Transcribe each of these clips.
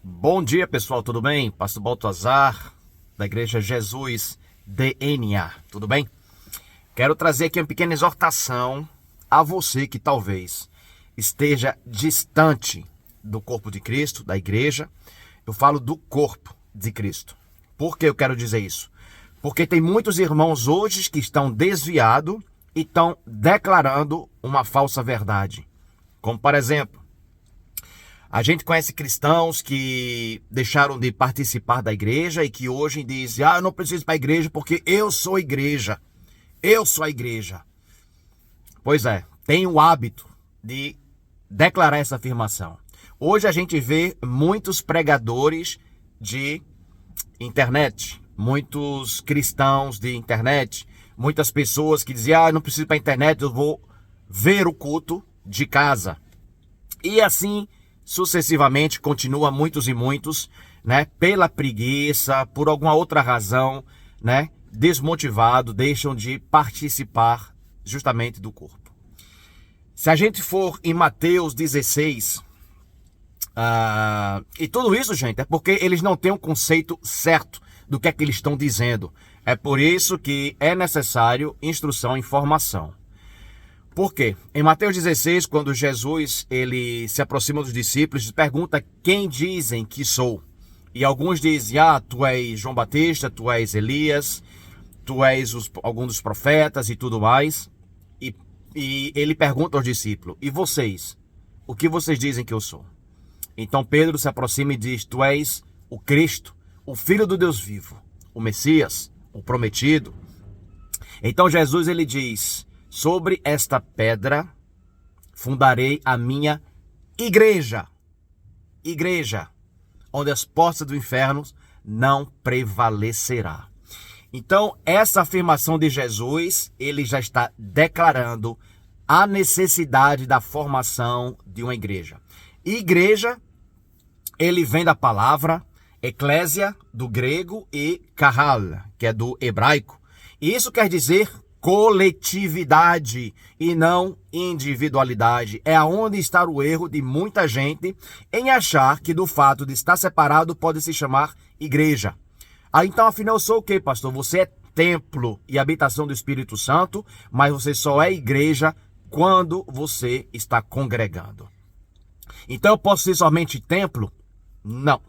Bom dia, pessoal, tudo bem? Pastor Baltazar, da Igreja Jesus DNA, tudo bem? Quero trazer aqui uma pequena exortação a você que talvez esteja distante do corpo de Cristo, da igreja. Eu falo do corpo de Cristo. Por que eu quero dizer isso? Porque tem muitos irmãos hoje que estão desviados e estão declarando uma falsa verdade. Como, por exemplo, a gente conhece cristãos que deixaram de participar da igreja e que hoje dizem: eu não preciso ir para a igreja porque eu sou igreja. Eu sou a igreja. Pois é, tem o hábito de declarar essa afirmação. Hoje a gente vê muitos pregadores de internet, muitos cristãos de internet, muitas pessoas que dizem: eu não preciso ir para a internet, eu vou ver o culto de casa. E assim sucessivamente continua muitos e muitos, né, pela preguiça, por alguma outra razão, né, desmotivado, deixam de participar justamente do corpo. Se a gente for em Mateus 16, e tudo isso, gente, é porque eles não têm um conceito certo do que é que eles estão dizendo. É por isso que é necessário instrução e informação. Por quê? Em Mateus 16, quando Jesus ele se aproxima dos discípulos, pergunta: quem dizem que sou? E alguns dizem: tu és João Batista, tu és Elias, tu és algum dos profetas e tudo mais. E ele pergunta aos discípulos: e vocês? O que vocês dizem que eu sou? Então Pedro se aproxima e diz: tu és o Cristo, o Filho do Deus vivo, o Messias, o prometido. Então Jesus ele diz: sobre esta pedra fundarei a minha igreja. Igreja, onde as portas do inferno não prevalecerá. Então, essa afirmação de Jesus, ele já está declarando a necessidade da formação de uma igreja. Igreja, ele vem da palavra eclésia, do grego, e kahal, que é do hebraico. E isso quer dizer coletividade e não individualidade. É aonde está o erro de muita gente em achar que do fato de estar separado pode se chamar igreja. Então, afinal, eu sou o quê, pastor? Você é templo e habitação do Espírito Santo, mas você só é igreja quando você está congregando. Então, eu posso ser somente templo? Não.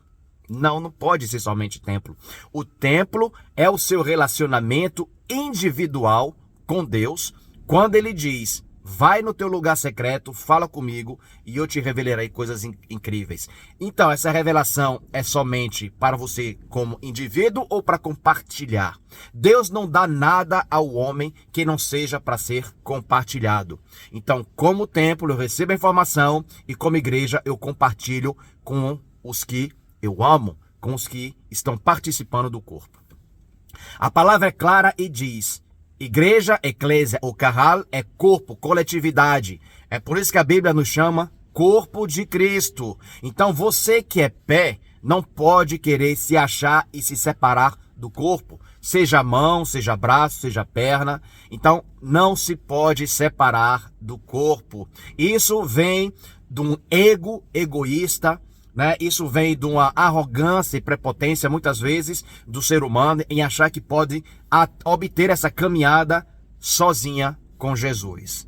Não pode ser somente templo. O templo é o seu relacionamento individual com Deus, quando ele diz: vai no teu lugar secreto, fala comigo e eu te revelarei coisas incríveis. Então, essa revelação é somente para você como indivíduo ou para compartilhar? Deus não dá nada ao homem que não seja para ser compartilhado. Então, como templo, eu recebo a informação e como igreja eu compartilho com os que eu amo, com os que estão participando do corpo. A palavra é clara e diz: igreja, eclésia ou kahal é corpo, coletividade. É por isso que a Bíblia nos chama corpo de Cristo. Então você que é pé não pode querer se achar e se separar do corpo. Seja mão, seja braço, seja perna. Então não se pode separar do corpo. Isso vem de um ego egoísta, né? Isso vem de uma arrogância e prepotência, muitas vezes, do ser humano em achar que pode obter essa caminhada sozinha com Jesus.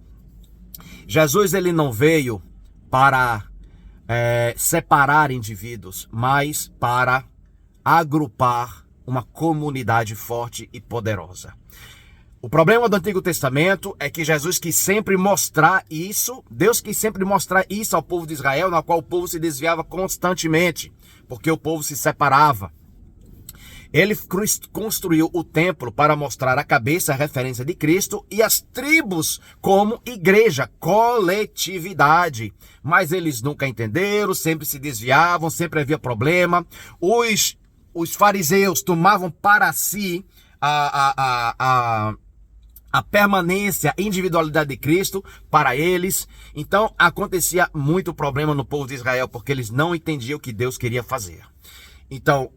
Jesus ele não veio para separar indivíduos, mas para agrupar uma comunidade forte e poderosa. O problema do Antigo Testamento é que Jesus quis sempre mostrar isso, Deus quis sempre mostrar isso ao povo de Israel, na qual o povo se desviava constantemente, porque o povo se separava. Ele construiu o templo para mostrar a cabeça, a referência de Cristo, e as tribos como igreja, coletividade. Mas eles nunca entenderam, sempre se desviavam, sempre havia problema. Os fariseus tomavam para si a permanência, a individualidade de Cristo para eles. Então acontecia muito problema no povo de Israel, porque eles não entendiam o que Deus queria fazer. Então,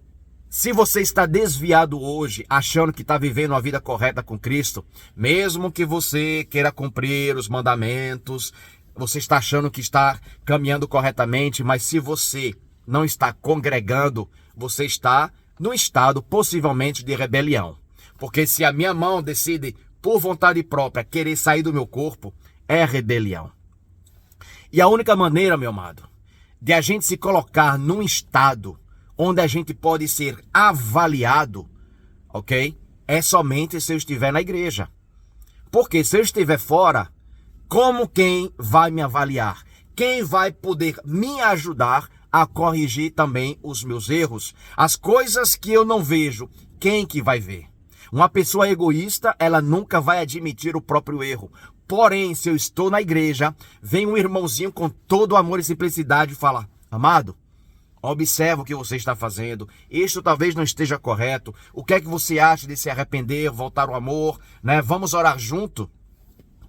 se você está desviado hoje, achando que está vivendo uma vida correta com Cristo, mesmo que você queira cumprir os mandamentos, você está achando que está caminhando corretamente, mas se você não está congregando, você está no estado possivelmente de rebelião. Porque se a minha mão decide, por vontade própria, querer sair do meu corpo, é rebelião. E a única maneira, meu amado, de a gente se colocar num estado onde a gente pode ser avaliado, ok? É somente se eu estiver na igreja. Porque se eu estiver fora, como quem vai me avaliar? Quem vai poder me ajudar a corrigir também os meus erros? As coisas que eu não vejo, quem que vai ver? Uma pessoa egoísta, ela nunca vai admitir o próprio erro. Porém, se eu estou na igreja, vem um irmãozinho com todo amor e simplicidade e fala: amado, observa o que você está fazendo. Isto talvez não esteja correto. O que é que você acha de se arrepender, voltar ao amor, né? Vamos orar junto?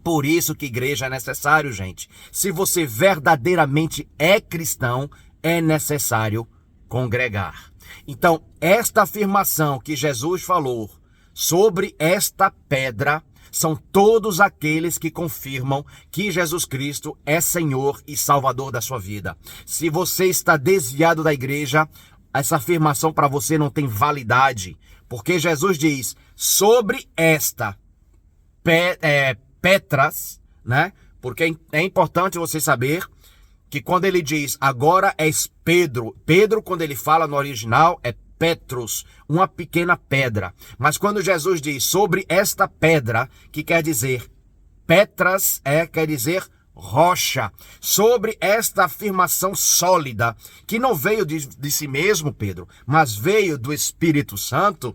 Por isso que igreja é necessário, gente. Se você verdadeiramente é cristão, é necessário congregar. Então, esta afirmação que Jesus falou sobre esta pedra são todos aqueles que confirmam que Jesus Cristo é Senhor e Salvador da sua vida. Se você está desviado da igreja, essa afirmação para você não tem validade, porque Jesus diz sobre esta Petras, né? Porque é importante você saber que quando ele diz agora és Pedro, Pedro quando ele fala no original é Petros, uma pequena pedra. Mas quando Jesus diz sobre esta pedra, que quer dizer Petras, quer dizer rocha, sobre esta afirmação sólida, que não veio de si mesmo, Pedro, mas veio do Espírito Santo,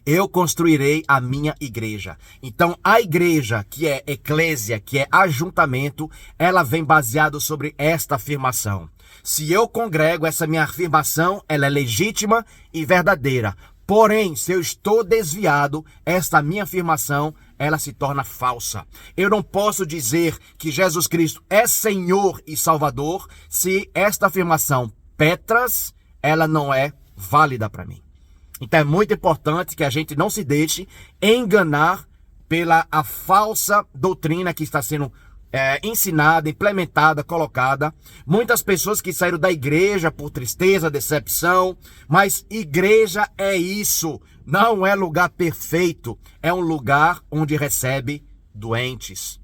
eu construirei a minha igreja. Então, a igreja, que é eclésia, que é ajuntamento, ela vem baseado sobre esta afirmação. Se eu congrego, essa minha afirmação, ela é legítima e verdadeira. Porém, se eu estou desviado, esta minha afirmação, ela se torna falsa. Eu não posso dizer que Jesus Cristo é Senhor e Salvador se esta afirmação, Petras, ela não é válida para mim. Então é muito importante que a gente não se deixe enganar pela a falsa doutrina que está sendo ensinada, implementada, colocada. Muitas pessoas que saíram da igreja por tristeza, decepção, mas igreja é isso, não é lugar perfeito, é um lugar onde recebe doentes.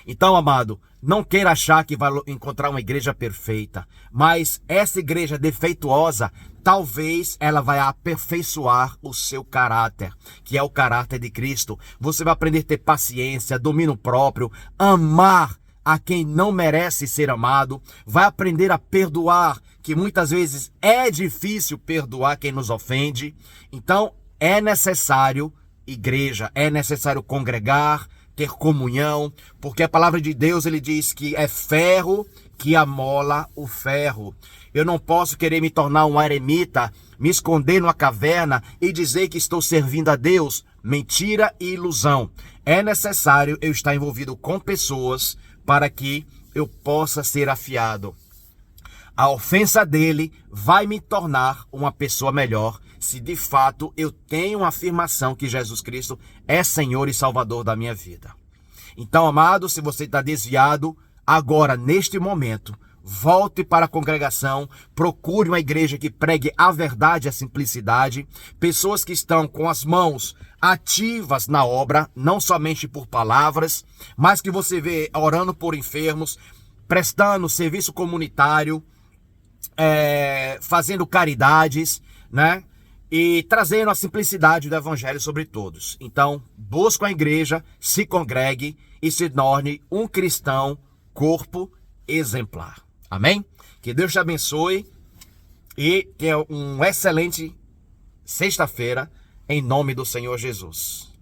Então, amado, não queira achar que vai encontrar uma igreja perfeita, mas essa igreja defeituosa, talvez ela vai aperfeiçoar o seu caráter, que é o caráter de Cristo. Você vai aprender a ter paciência, domínio próprio, amar a quem não merece ser amado, vai aprender a perdoar, que muitas vezes é difícil perdoar quem nos ofende. Então, é necessário igreja, é necessário congregar, ter comunhão, porque a palavra de Deus, ele diz que é ferro que amola o ferro. Eu não posso querer me tornar um eremita, me esconder numa caverna e dizer que estou servindo a Deus. Mentira e ilusão. É necessário eu estar envolvido com pessoas para que eu possa ser afiado. A ofensa dele vai me tornar uma pessoa melhor se de fato eu tenho uma afirmação que Jesus Cristo é Senhor e Salvador da minha vida. Então, amado, se você está desviado, agora, neste momento, volte para a congregação, procure uma igreja que pregue a verdade e a simplicidade, pessoas que estão com as mãos ativas na obra, não somente por palavras, mas que você vê orando por enfermos, prestando serviço comunitário, fazendo caridades, né? E trazendo a simplicidade do evangelho sobre todos. Então, busque a igreja, se congregue e se torne um cristão corpo exemplar. Amém? Que Deus te abençoe e tenha uma excelente sexta-feira em nome do Senhor Jesus.